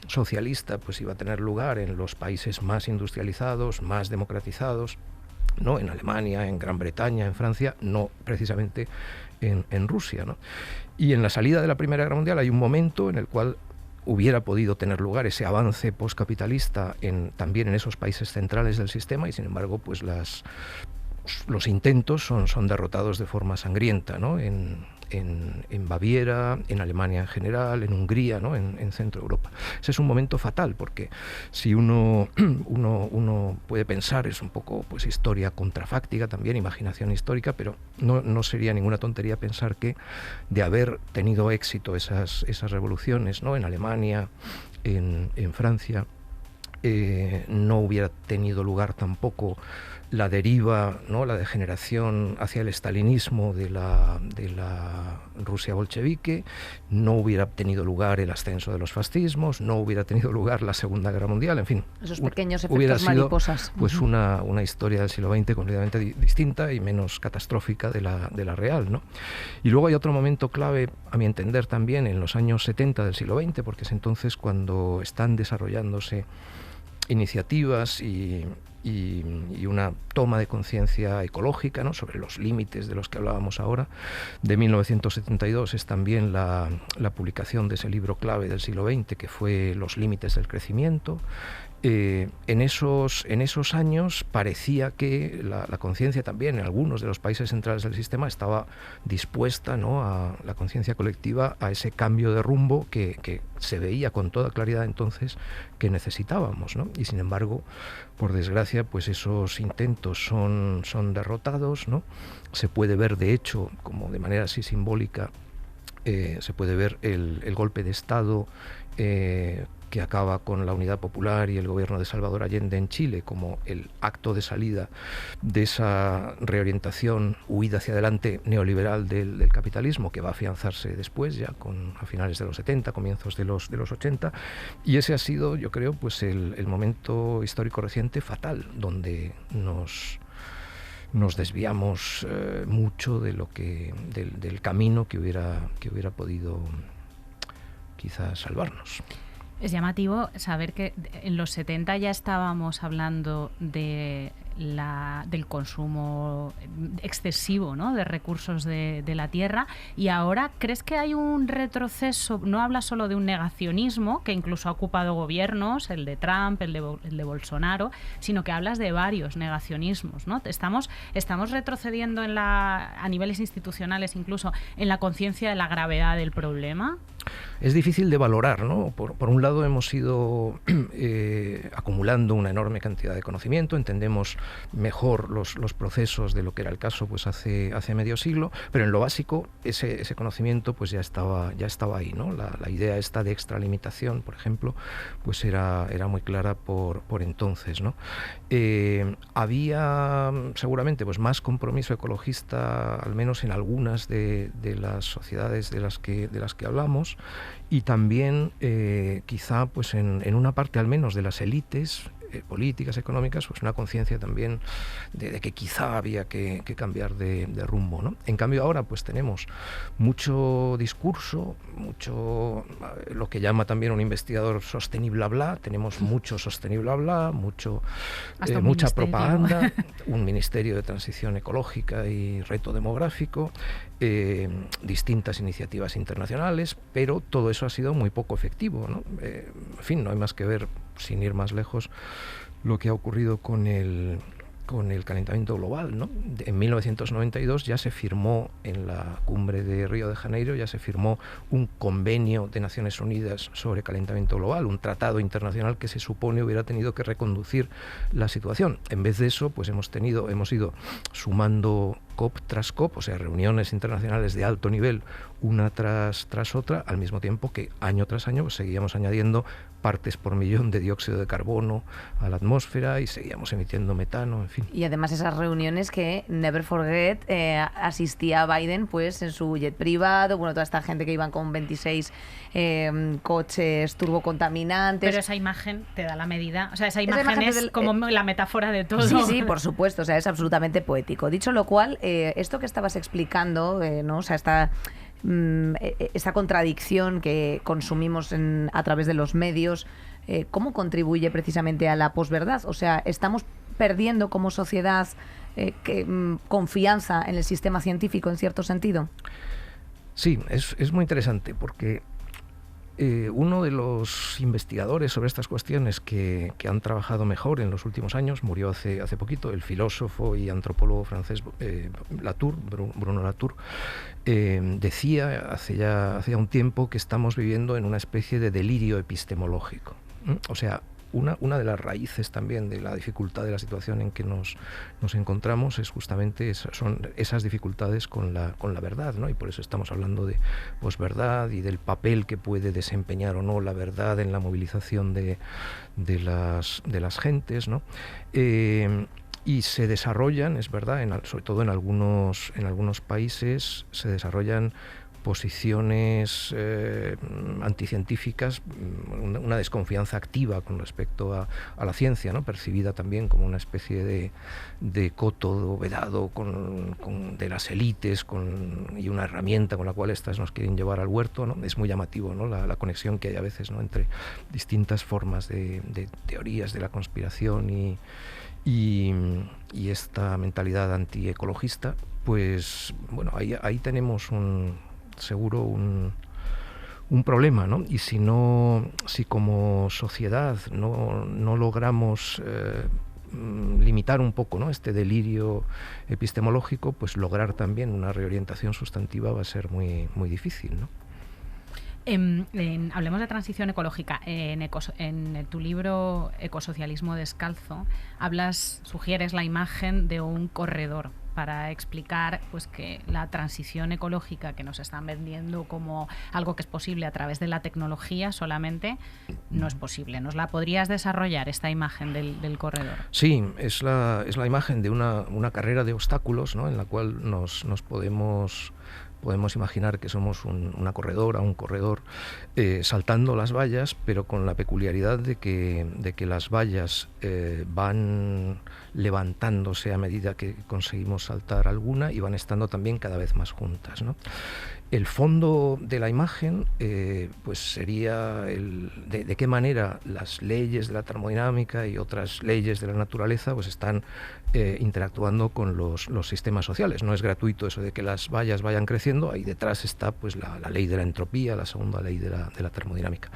socialista pues iba a tener lugar en los países más industrializados, más democratizados, ¿no? En Alemania, en Gran Bretaña, en Francia, no precisamente en Rusia, ¿no? Y en la salida de la Primera Guerra Mundial hay un momento en el cual hubiera podido tener lugar ese avance postcapitalista también en esos países centrales del sistema, y sin embargo pues los intentos son derrotados de forma sangrienta, ¿no? En Baviera, en Alemania en general, en Hungría, ¿no? En Centro Europa. Ese es un momento fatal, porque si uno puede pensar, es un poco pues historia contrafáctica también, imaginación histórica, pero no sería ninguna tontería pensar que de haber tenido éxito esas revoluciones, ¿no? En Alemania, en Francia, no hubiera tenido lugar tampoco la deriva, ¿no? La degeneración hacia el estalinismo de la Rusia bolchevique, no hubiera tenido lugar el ascenso de los fascismos, no hubiera tenido lugar la Segunda Guerra Mundial, en fin. Esos pequeños efectos hubiera sido, mariposas. Pues una historia del siglo XX completamente distinta y menos catastrófica de la real, ¿no? Y luego hay otro momento clave, a mi entender también, en los años 70 del siglo XX, porque es entonces cuando están desarrollándose iniciativas y una toma de conciencia ecológica, ¿no? Sobre los límites de los que hablábamos ahora. De 1972 es también la publicación de ese libro clave del siglo XX, que fue Los límites del crecimiento. En esos años parecía que la conciencia también en algunos de los países centrales del sistema estaba dispuesta, ¿no? A la conciencia colectiva, a ese cambio de rumbo que se veía con toda claridad entonces que necesitábamos, ¿no? Y sin embargo, por desgracia, pues esos intentos son derrotados, ¿no? Se puede ver, de hecho, como de manera así simbólica, se puede ver el golpe de Estado que acaba con la Unidad Popular y el gobierno de Salvador Allende en Chile como el acto de salida de esa reorientación, huida hacia adelante neoliberal del capitalismo, que va a afianzarse después, ya a finales de los 70, comienzos de los 80, y ese ha sido, yo creo, pues el momento histórico reciente fatal, donde nos desviamos mucho de del camino que hubiera podido quizás salvarnos. Es llamativo saber que en los 70 ya estábamos hablando de del consumo excesivo, ¿no?, de recursos de la tierra. Y ahora, ¿crees que hay un retroceso? No habla solo de un negacionismo, que incluso ha ocupado gobiernos, el de Trump, el de Bolsonaro, sino que hablas de varios negacionismos, ¿no? Estamos retrocediendo a niveles institucionales, incluso en la conciencia de la gravedad del problema. Es difícil de valorar, ¿no? Por un lado hemos ido acumulando una enorme cantidad de conocimiento, entendemos mejor los procesos de lo que era el caso pues hace medio siglo, pero en lo básico ese conocimiento pues ya estaba ahí, ¿no? La idea esta de extralimitación, por ejemplo, pues era muy clara por entonces, ¿no? Había seguramente pues más compromiso ecologista, al menos en algunas de las sociedades de las que hablamos, y también quizá pues en una parte al menos de las élites políticas, económicas, pues una conciencia también de que quizá había que cambiar de rumbo, ¿no? En cambio ahora pues tenemos mucho discurso, mucho lo que llama también un investigador sostenible bla, tenemos mucho sostenible bla, mucha propaganda, un ministerio de transición ecológica y reto demográfico, distintas iniciativas internacionales, pero todo eso ha sido muy poco efectivo, ¿no? En fin, no hay más que ver, sin ir más lejos, lo que ha ocurrido con el calentamiento global, ¿no? En 1992 ya se firmó en la cumbre de Río de Janeiro, ya se firmó un convenio de Naciones Unidas sobre calentamiento global, un tratado internacional que se supone hubiera tenido que reconducir la situación. En vez de eso, pues hemos ido sumando COP tras COP, o sea, reuniones internacionales de alto nivel, una tras otra, al mismo tiempo que año tras año pues, seguíamos añadiendo partes por millón de dióxido de carbono a la atmósfera y seguíamos emitiendo metano, en fin. Y además esas reuniones que, never forget, asistía Biden pues en su jet privado, bueno, toda esta gente que iban con 26 coches turbocontaminantes. Pero esa imagen te da la medida, o sea, esa imagen es como la metáfora de todo. Sí, por supuesto, o sea, es absolutamente poético. Dicho lo cual, esto que estabas explicando, ¿no? O sea, esta contradicción que consumimos a través de los medios, ¿cómo contribuye precisamente a la posverdad? O sea, ¿estamos perdiendo como sociedad confianza en el sistema científico en cierto sentido? Sí, es muy interesante porque uno de los investigadores sobre estas cuestiones que han trabajado mejor en los últimos años, murió hace poquito, el filósofo y antropólogo francés Bruno Latour, decía hace ya un tiempo que estamos viviendo en una especie de delirio epistemológico. O sea, una de las raíces también de la dificultad de la situación en que nos encontramos es justamente son esas dificultades con la verdad, ¿no? Y por eso estamos hablando de posverdad y del papel que puede desempeñar o no la verdad en la movilización de las gentes, ¿no? Y se desarrollan, es verdad, sobre todo en algunos países, se desarrollan posiciones anticientíficas, una desconfianza activa con respecto a la ciencia, ¿no? Percibida también como una especie de coto vedado de las élites y una herramienta con la cual éstas nos quieren llevar al huerto, ¿no? Es muy llamativo, ¿no? La conexión que hay a veces, ¿no? Entre distintas formas de teorías de la conspiración y esta mentalidad antiecologista. Pues bueno, ahí tenemos seguro un problema, ¿no? Y si como sociedad no logramos limitar un poco, ¿no?, este delirio epistemológico, pues lograr también una reorientación sustantiva va a ser muy, muy difícil, ¿no? Hablemos de transición ecológica. En tu libro Ecosocialismo descalzo sugieres la imagen de un corredor para explicar pues que la transición ecológica que nos están vendiendo como algo que es posible a través de la tecnología solamente no es posible. ¿Nos la podrías desarrollar, esta imagen del corredor? Sí, es la imagen de una carrera de obstáculos, ¿no?, en la cual nos podemos podemos imaginar que somos una corredora, un corredor saltando las vallas, pero con la peculiaridad de que las vallas van levantándose a medida que conseguimos saltar alguna y van estando también cada vez más juntas, ¿no? El fondo de la imagen pues sería de qué manera las leyes de la termodinámica y otras leyes de la naturaleza pues están interactuando con los sistemas sociales. No es gratuito eso de que las vallas vayan creciendo, ahí detrás está pues la ley de la entropía, la segunda ley de la termodinámica.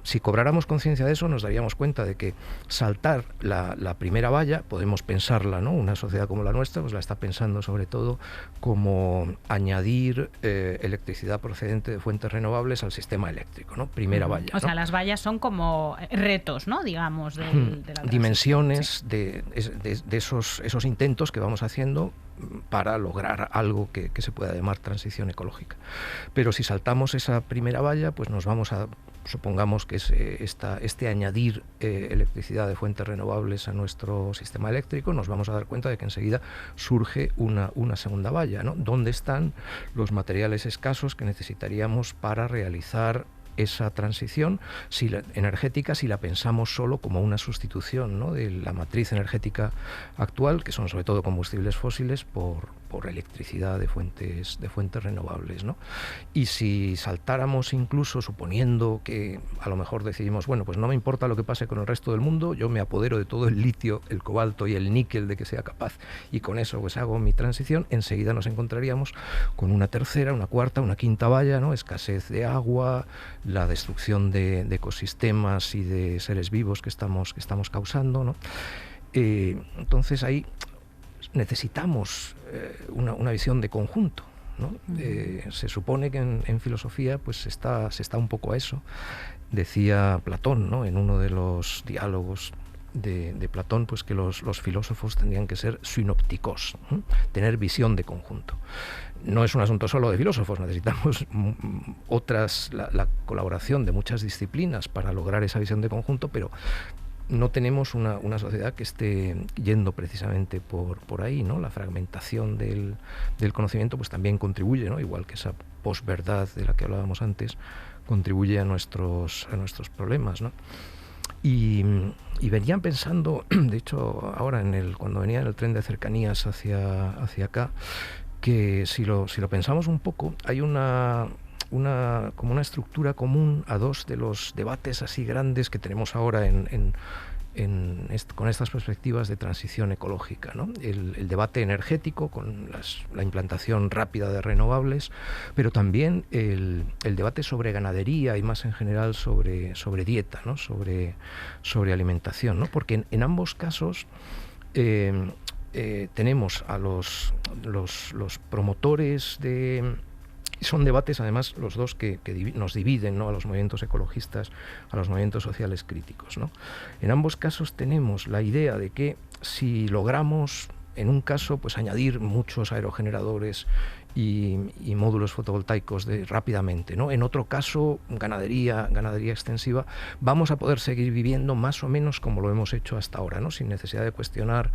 Si cobráramos conciencia de eso, nos daríamos cuenta de que saltar la primera valla, podemos pensarla, ¿no? Una sociedad como la nuestra pues la está pensando sobre todo como añadir electricidad procedente de fuentes renovables al sistema eléctrico, ¿no? Primera valla, O sea, ¿no? las vallas son como retos, ¿no? Digamos, de la dimensiones sí. de esos intentos que vamos haciendo para lograr algo que se pueda llamar transición ecológica. Pero si saltamos esa primera valla, pues nos vamos a, supongamos que es este añadir electricidad de fuentes renovables a nuestro sistema eléctrico, nos vamos a dar cuenta de que enseguida surge una segunda valla, ¿no? ¿Dónde están los materiales escasos que necesitaríamos para realizar esa transición energética si la pensamos solo como una sustitución, ¿no? De la matriz energética actual, que son sobre todo combustibles fósiles, por electricidad de fuentes renovables, ¿no? Y si saltáramos incluso, suponiendo que a lo mejor decidimos, bueno, pues no me importa lo que pase con el resto del mundo, yo me apodero de todo el litio, el cobalto y el níquel de que sea capaz, y con eso pues hago mi transición, enseguida nos encontraríamos con una tercera, una cuarta, una quinta valla, ¿no? Escasez de agua, la destrucción de ecosistemas y de seres vivos que estamos causando, ¿no? Entonces ahí necesitamos una visión de conjunto, ¿no? Se supone que en filosofía pues se está un poco a eso. Decía Platón, ¿no? En uno de los diálogos de Platón, pues que los filósofos tendrían que ser synoptikos, ¿eh? Tener visión de conjunto. No es un asunto solo de filósofos, necesitamos la colaboración de muchas disciplinas para lograr esa visión de conjunto, pero no tenemos una sociedad que esté yendo precisamente por ahí, ¿no? La fragmentación del conocimiento pues también contribuye, ¿no? Igual que esa posverdad de la que hablábamos antes, contribuye a nuestros problemas, ¿no? Y venían pensando, de hecho, ahora cuando venía en el tren de cercanías hacia acá, que si lo pensamos un poco, hay como una estructura común a dos de los debates así grandes que tenemos ahora con estas perspectivas de transición ecológica, ¿no? El debate energético con la implantación rápida de renovables, pero también el debate sobre ganadería y más en general sobre dieta, ¿no? sobre alimentación, ¿no? Porque en ambos casos tenemos a los promotores de... Son debates, además, los dos que nos dividen, ¿no? A los movimientos ecologistas, a los movimientos sociales críticos, ¿no? En ambos casos tenemos la idea de que si logramos, en un caso, pues añadir muchos aerogeneradores y módulos fotovoltaicos rápidamente, ¿no? En otro caso, ganadería extensiva, vamos a poder seguir viviendo más o menos como lo hemos hecho hasta ahora, ¿no? Sin necesidad de cuestionar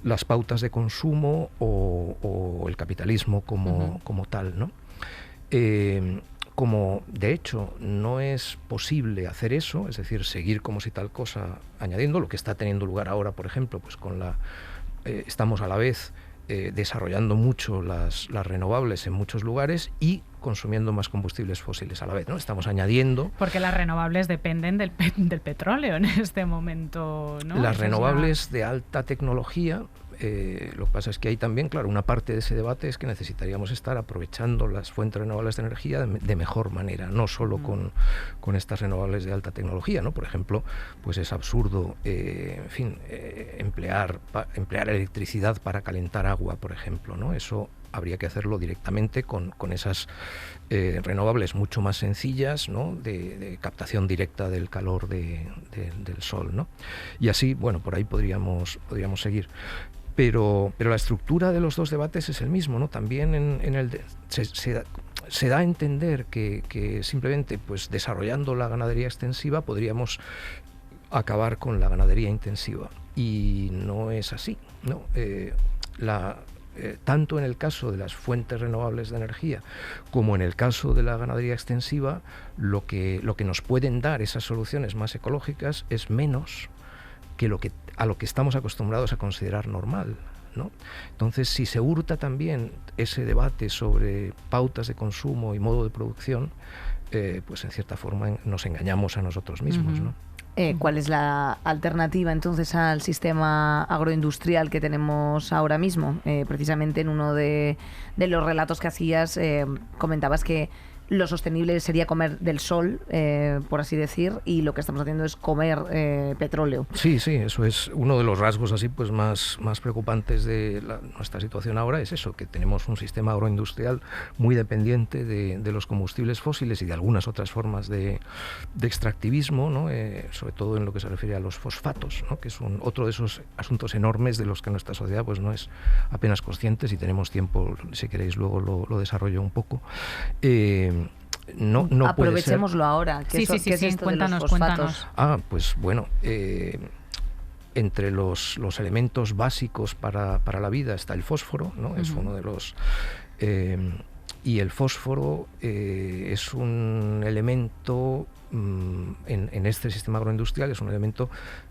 las pautas de consumo o el capitalismo como tal, ¿no? Como de hecho no es posible hacer eso, es decir, seguir como si tal cosa añadiendo, lo que está teniendo lugar ahora, por ejemplo, pues estamos a la vez desarrollando mucho las renovables en muchos lugares y consumiendo más combustibles fósiles a la vez, ¿no? Estamos añadiendo... Porque las renovables dependen del petróleo en este momento, ¿no? Las renovables de alta tecnología, lo que pasa es que hay también, claro, una parte de ese debate es que necesitaríamos estar aprovechando las fuentes renovables de energía de mejor manera, no solo con estas renovables de alta tecnología, ¿no? Por ejemplo, pues es absurdo, emplear electricidad para calentar agua, por ejemplo, ¿no? Eso habría que hacerlo directamente con esas renovables mucho más sencillas, ¿no? de captación directa del calor del sol, ¿no? Y así, bueno, por ahí podríamos seguir. Pero la estructura de los dos debates es el mismo, ¿no? También se da a entender que simplemente pues desarrollando la ganadería extensiva podríamos acabar con la ganadería intensiva. Y no es así, ¿no? tanto en el caso de las fuentes renovables de energía como en el caso de la ganadería extensiva, lo que nos pueden dar esas soluciones más ecológicas es menos que a lo que estamos acostumbrados a considerar normal, ¿no? Entonces, si se hurta también ese debate sobre pautas de consumo y modo de producción, pues en cierta forma nos engañamos a nosotros mismos, ¿no? ¿Cuál es la alternativa entonces al sistema agroindustrial que tenemos ahora mismo? Precisamente en uno de los relatos que hacías comentabas que lo sostenible sería comer del sol, por así decir, y lo que estamos haciendo es comer petróleo. Sí, eso es uno de los rasgos así pues más preocupantes de nuestra situación ahora, es eso, que tenemos un sistema agroindustrial muy dependiente de los combustibles fósiles y de algunas otras formas de extractivismo, ¿no? Sobre todo en lo que se refiere a los fosfatos, ¿no? Que es otro de esos asuntos enormes de los que nuestra sociedad pues no es apenas consciente. Si tenemos tiempo, si queréis, luego lo desarrollo un poco. No aprovechémoslo ahora. Sí, cuéntanos. Pues bueno, entre los elementos básicos para la vida está el fósforo, ¿no? Es uno de los... y el fósforo es un elemento, en este sistema agroindustrial, es un elemento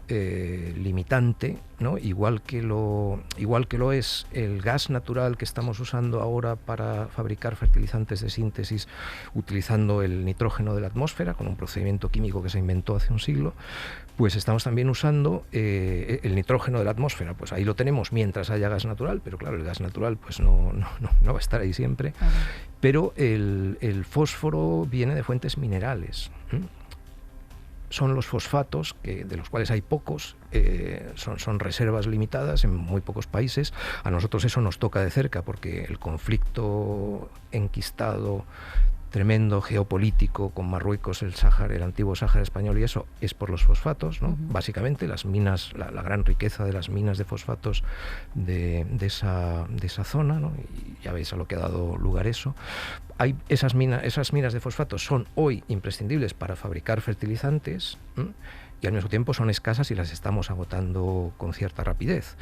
limitante, ¿no? Igual que lo es el gas natural que estamos usando ahora para fabricar fertilizantes de síntesis utilizando el nitrógeno de la atmósfera con un procedimiento químico que se inventó hace un siglo, pues estamos también usando el nitrógeno de la atmósfera. Pues ahí lo tenemos mientras haya gas natural, pero claro, el gas natural pues no va a estar ahí siempre. Pero el fósforo viene de fuentes minerales. Son los fosfatos, de los cuales hay pocos, son reservas limitadas en muy pocos países. A nosotros eso nos toca de cerca porque el conflicto enquistado, tremendo, geopolítico, con Marruecos, el Sáhara, el antiguo Sáhara español, y eso es por los fosfatos, ¿no? Básicamente las minas, la gran riqueza de las minas de fosfatos de esa zona, ¿no? Y ya veis a lo que ha dado lugar eso. Esas minas de fosfatos son hoy imprescindibles para fabricar fertilizantes, y al mismo tiempo son escasas y las estamos agotando con cierta rapidez.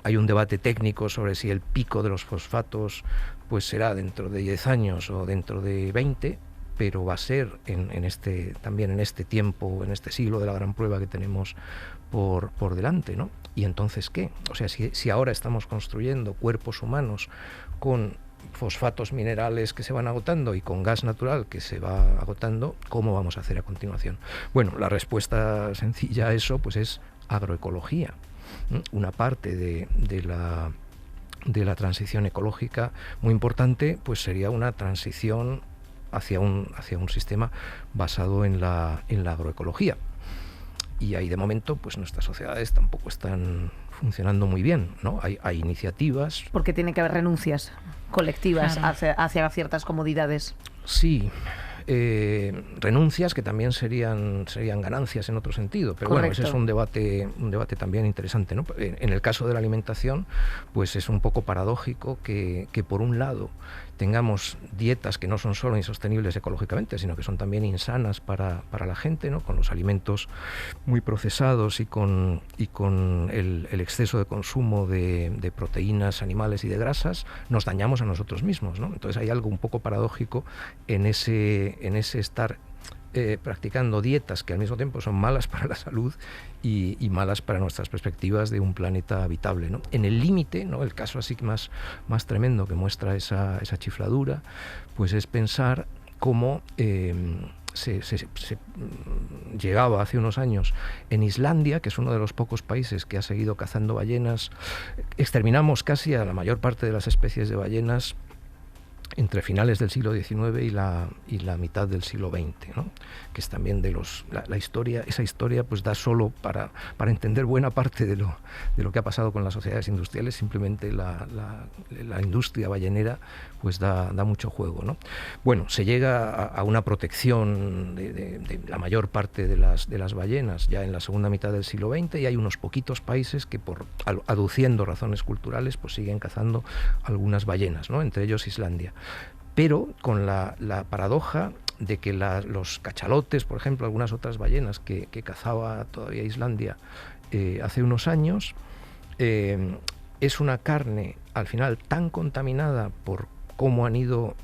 Hay un debate técnico sobre si el pico de los fosfatos pues será dentro de 10 años o dentro de 20, pero va a ser también en este tiempo, en este siglo de la gran prueba que tenemos por delante, ¿no? ¿Y entonces qué? O sea, si ahora estamos construyendo cuerpos humanos con fosfatos minerales que se van agotando y con gas natural que se va agotando, ¿cómo vamos a hacer a continuación? Bueno, la respuesta sencilla a eso pues es agroecología. Una parte de la transición ecológica muy importante pues sería una transición hacia un sistema basado en la agroecología. Y ahí de momento pues nuestras sociedades tampoco están funcionando muy bien, ¿no? Hay iniciativas. Porque tiene que haber renuncias colectivas, claro, hacia ciertas comodidades. Sí, renuncias que también serían ganancias en otro sentido, pero correcto. Bueno, ese es un debate también interesante, ¿no? En el caso de la alimentación, pues es un poco paradójico que por un lado tengamos dietas que no son solo insostenibles ecológicamente, sino que son también insanas para la gente, ¿no? Con los alimentos muy procesados y con el exceso de consumo de proteínas animales y de grasas, nos dañamos a nosotros mismos, ¿no? Entonces hay algo un poco paradójico en ese estar practicando dietas que al mismo tiempo son malas para la salud y malas para nuestras perspectivas de un planeta habitable, ¿no? En el límite, ¿no? El caso así más tremendo que muestra esa chifladura, pues es pensar cómo se llegaba hace unos años en Islandia, que es uno de los pocos países que ha seguido cazando ballenas. Exterminamos casi a la mayor parte de las especies de ballenas entre finales del siglo XIX y la mitad del siglo XX, ¿no? Que es también de la historia. Esa historia pues da solo para entender buena parte de lo que ha pasado con las sociedades industriales. Simplemente la industria ballenera pues da mucho juego, ¿no? Bueno, se llega a una protección de la mayor parte de las ballenas ya en la segunda mitad del siglo XX, y hay unos poquitos países que aduciendo razones culturales pues siguen cazando algunas ballenas, ¿no? Entre ellos Islandia. Pero con la paradoja de que los cachalotes, por ejemplo, algunas otras ballenas que cazaba todavía Islandia hace unos años, es una carne al final tan contaminada por cómo han ido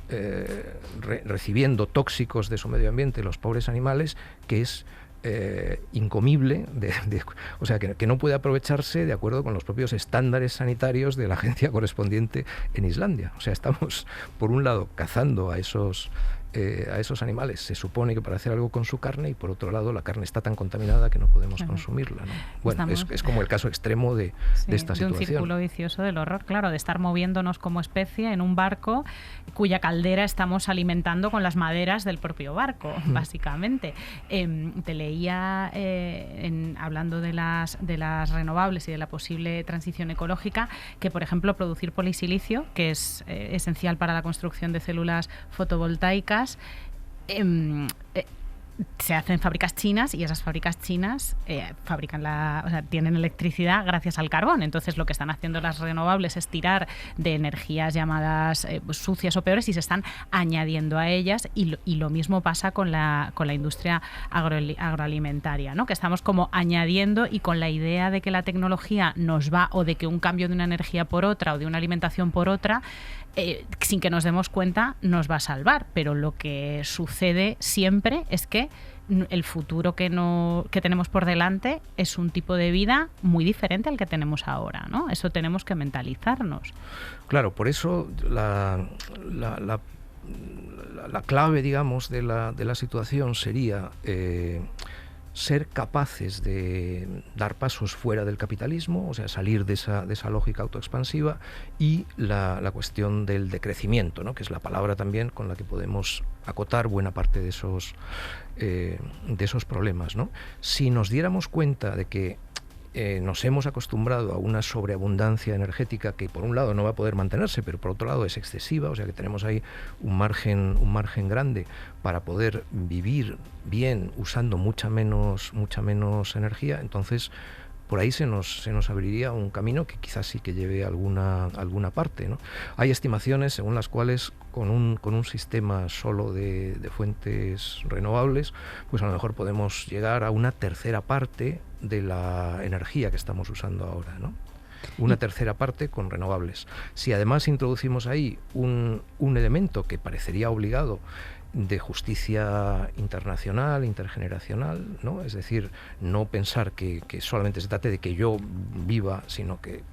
recibiendo tóxicos de su medio ambiente los pobres animales, que es incomible, o sea, que no puede aprovecharse de acuerdo con los propios estándares sanitarios de la agencia correspondiente en Islandia. O sea, estamos, por un lado, cazando a esos animales, se supone que para hacer algo con su carne, y por otro lado la carne está tan contaminada que no podemos consumirla, ¿no? Bueno, es como el caso extremo de esta situación. De un círculo vicioso del horror, claro, de estar moviéndonos como especie en un barco cuya caldera estamos alimentando con las maderas del propio barco, básicamente. Te leía, hablando de las renovables y de la posible transición ecológica, que por ejemplo producir polisilicio, que es esencial para la construcción de células fotovoltaicas, se hacen en fábricas chinas, y esas fábricas chinas tienen electricidad gracias al carbón. Entonces lo que están haciendo las renovables es tirar de energías llamadas sucias o peores, y se están añadiendo a ellas, y lo mismo pasa con la industria agroalimentaria, ¿no? Que estamos como añadiendo, y con la idea de que la tecnología nos va, o de que un cambio de una energía por otra o de una alimentación por otra, sin que nos demos cuenta, nos va a salvar. Pero lo que sucede siempre es que el futuro que tenemos por delante es un tipo de vida muy diferente al que tenemos ahora, ¿no? Eso tenemos que mentalizarnos. Claro, por eso la clave, digamos, de la situación sería ser capaces de dar pasos fuera del capitalismo, o sea, salir de esa lógica autoexpansiva, y la cuestión del decrecimiento, ¿no? Que es la palabra también con la que podemos acotar buena parte de esos problemas, ¿no? Si nos diéramos cuenta de que nos hemos acostumbrado a una sobreabundancia energética que por un lado no va a poder mantenerse, pero por otro lado es excesiva, o sea que tenemos ahí un margen grande para poder vivir bien usando mucha menos energía. Entonces por ahí se nos abriría un camino que quizás sí que lleve alguna parte, ¿no? Hay estimaciones según las cuales con un sistema solo de fuentes renovables, pues a lo mejor podemos llegar a una tercera parte de la energía que estamos usando ahora, ¿no? Una tercera parte con renovables. Si además introducimos ahí un elemento que parecería obligado de justicia internacional, intergeneracional, ¿no? Es decir, no pensar que solamente se trate de que yo viva, sino que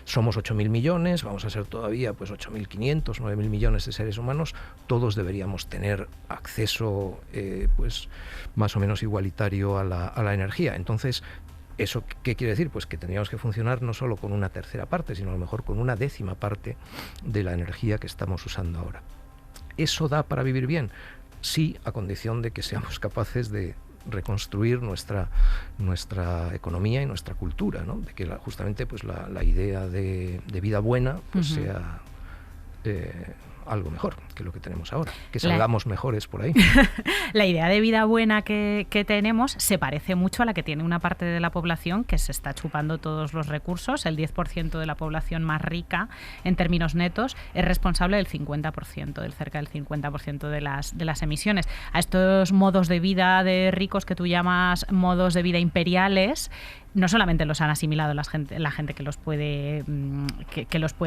somos 8.000 millones, vamos a ser todavía pues 8.500, 9.000 millones de seres humanos, todos deberíamos tener acceso pues más o menos igualitario a la energía. Entonces, ¿eso qué quiere decir? Pues que tendríamos que funcionar no solo con una tercera parte, sino a lo mejor con una décima parte de la energía que estamos usando ahora. ¿Eso da para vivir bien? Sí, a condición de que seamos capaces de reconstruir nuestra economía y nuestra cultura, ¿no? De que justamente pues la idea de vida buena pues sea algo mejor que lo que tenemos ahora, que salgamos mejores por ahí. La idea de vida buena que tenemos se parece mucho a la que tiene una parte de la población que se está chupando todos los recursos. El 10% de la población más rica en términos netos es responsable del 50%, del cerca del 50% de las emisiones. A estos modos de vida de ricos que tú llamas modos de vida imperiales, no solamente los han asimilado la gente que los puede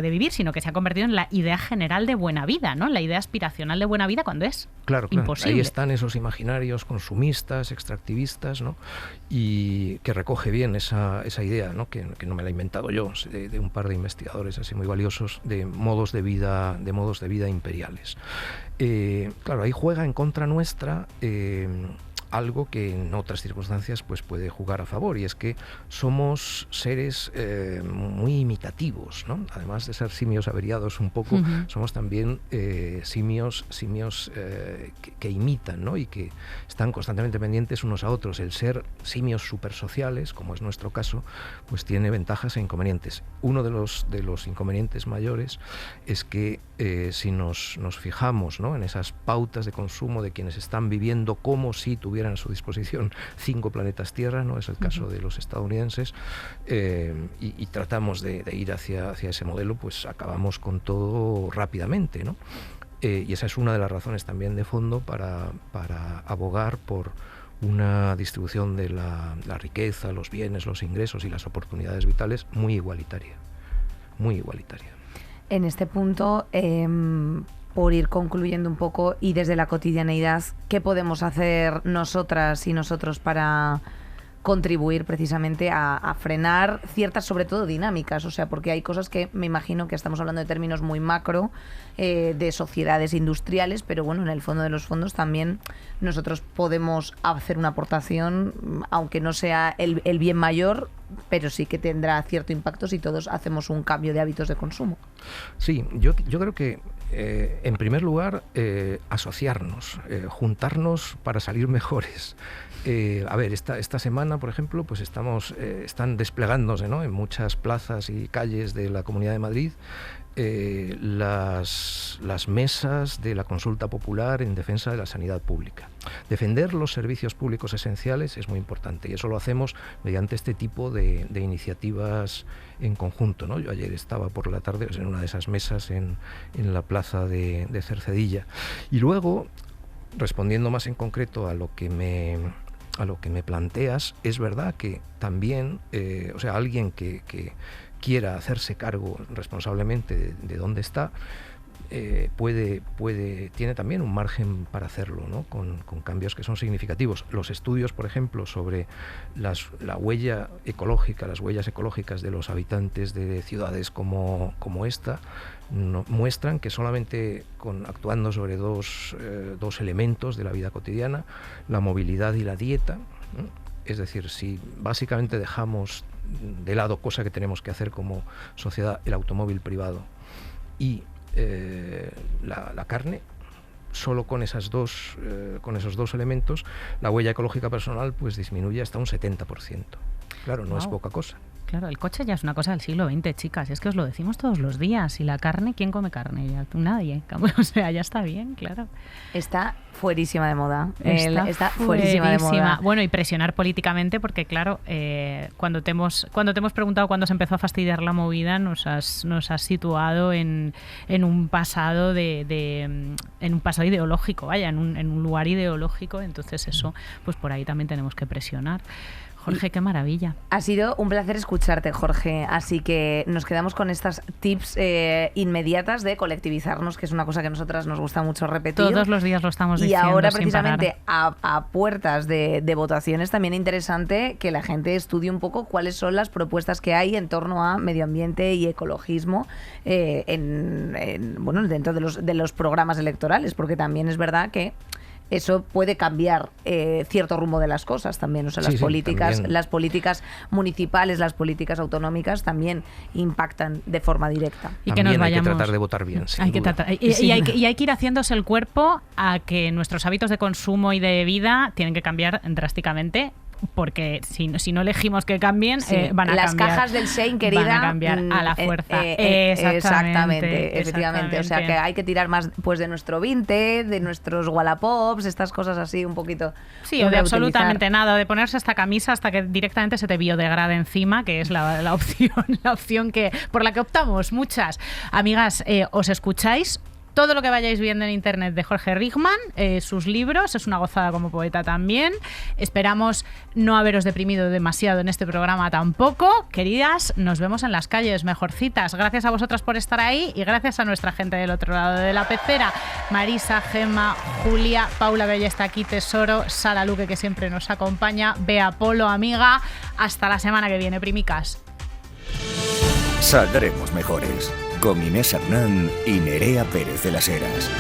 vivir, sino que se ha convertido en la idea general de buena vida, ¿no? La idea aspiracional de buena vida cuando es imposible. Ahí están esos imaginarios consumistas, extractivistas, ¿no? Y que recoge bien esa idea, ¿no? Que no me la he inventado yo, de un par de investigadores así muy valiosos, de modos de vida imperiales. Claro, ahí juega en contra nuestra algo que en otras circunstancias pues puede jugar a favor, y es que somos seres muy imitativos, ¿no? Además de ser simios averiados un poco, somos también simios que imitan, ¿no? Y que están constantemente pendientes unos a otros. El ser simios supersociales, como es nuestro caso, pues tiene ventajas e inconvenientes. Uno de los inconvenientes mayores es que si nos fijamos, ¿no? En esas pautas de consumo de quienes están viviendo como si tuvieran a su disposición 5 planetas Tierra, ¿no? Es el caso de los estadounidenses, y tratamos de ir hacia ese modelo, pues acabamos con todo rápidamente, ¿no? Y esa es una de las razones también de fondo para abogar por una distribución de la riqueza, los bienes, los ingresos y las oportunidades vitales muy igualitaria, muy igualitaria. En este punto, por ir concluyendo un poco y desde la cotidianeidad, ¿qué podemos hacer nosotras y nosotros para contribuir precisamente a frenar ciertas, sobre todo, dinámicas? O sea, porque hay cosas que me imagino que estamos hablando de términos muy macro, de sociedades industriales, pero bueno, en el fondo de los fondos también nosotros podemos hacer una aportación, aunque no sea el bien mayor, pero sí que tendrá cierto impacto si todos hacemos un cambio de hábitos de consumo. Sí, yo creo que en primer lugar, asociarnos, juntarnos para salir mejores. A ver, esta semana, por ejemplo, pues están desplegándose, ¿no?, en muchas plazas y calles de la Comunidad de Madrid las mesas de la consulta popular en defensa de la sanidad pública. Defender los servicios públicos esenciales es muy importante y eso lo hacemos mediante este tipo de iniciativas en conjunto, ¿no? Yo ayer estaba por la tarde en una de esas mesas en la plaza de Cercedilla. Y luego, respondiendo más en concreto a lo que me planteas, es verdad que también, alguien que quiera hacerse cargo responsablemente de dónde está, tiene también un margen para hacerlo, ¿no?, con cambios que son significativos. Los estudios, por ejemplo, sobre la huella ecológica, las huellas ecológicas de los habitantes de ciudades como esta, muestran que solamente actuando sobre dos elementos de la vida cotidiana, la movilidad y la dieta, ¿no? Es decir, si básicamente dejamos de lado, cosa que tenemos que hacer como sociedad, el automóvil privado y la carne, solo con esos dos elementos, la huella ecológica personal pues disminuye hasta un 70%. Claro, no es poca cosa. Claro, el coche ya es una cosa del siglo XX, chicas. Es que os lo decimos todos los días. Y la carne, ¿quién come carne? Ya, nadie. O sea, ya está bien, claro. Está fuerísima de moda. Está fuerísima de moda. Bueno, y presionar políticamente, porque claro, cuando te hemos preguntado cuándo se empezó a fastidiar la movida, nos has situado en un pasado en un pasado ideológico, vaya, en un lugar ideológico. Entonces eso, pues por ahí también tenemos que presionar. Jorge, qué maravilla. Ha sido un placer escucharte, Jorge. Así que nos quedamos con estas tips inmediatas de colectivizarnos, que es una cosa que a nosotras nos gusta mucho repetir. Todos los días lo estamos diciendo. Y ahora, precisamente, a puertas de votaciones, también es interesante que la gente estudie un poco cuáles son las propuestas que hay en torno a medio ambiente y ecologismo dentro de los programas electorales, porque también es verdad que eso puede cambiar cierto rumbo de las cosas también. O sea, las políticas municipales, las políticas autonómicas también impactan de forma directa. Y que nos vayamos. Hay que tratar de votar bien. Y hay que ir haciéndose el cuerpo a que nuestros hábitos de consumo y de vida tienen que cambiar drásticamente. Porque si no elegimos que cambien, van a las cambiar. Las cajas del Shein, querida, van a cambiar a la fuerza. Exactamente, efectivamente. O sea, que hay que tirar más pues de nuestro Vinted, de nuestros Wallapops, estas cosas así un poquito. Sí, o de absolutamente nada, de ponerse esta camisa hasta que directamente se te biodegrade encima, que es la opción por la que optamos muchas. Amigas, os escucháis todo lo que vayáis viendo en internet de Jorge Rickman, sus libros, es una gozada como poeta también. Esperamos no haberos deprimido demasiado en este programa tampoco. Queridas, nos vemos en las calles, mejorcitas. Gracias a vosotras por estar ahí y gracias a nuestra gente del otro lado de la pecera. Marisa, Gemma, Julia, Paula, que ya está aquí, Tesoro, Sara Luque, que siempre nos acompaña, Bea Polo, amiga. Hasta la semana que viene, primicas. Saldremos mejores. Con Inés Hernán y Nerea Pérez de las Heras.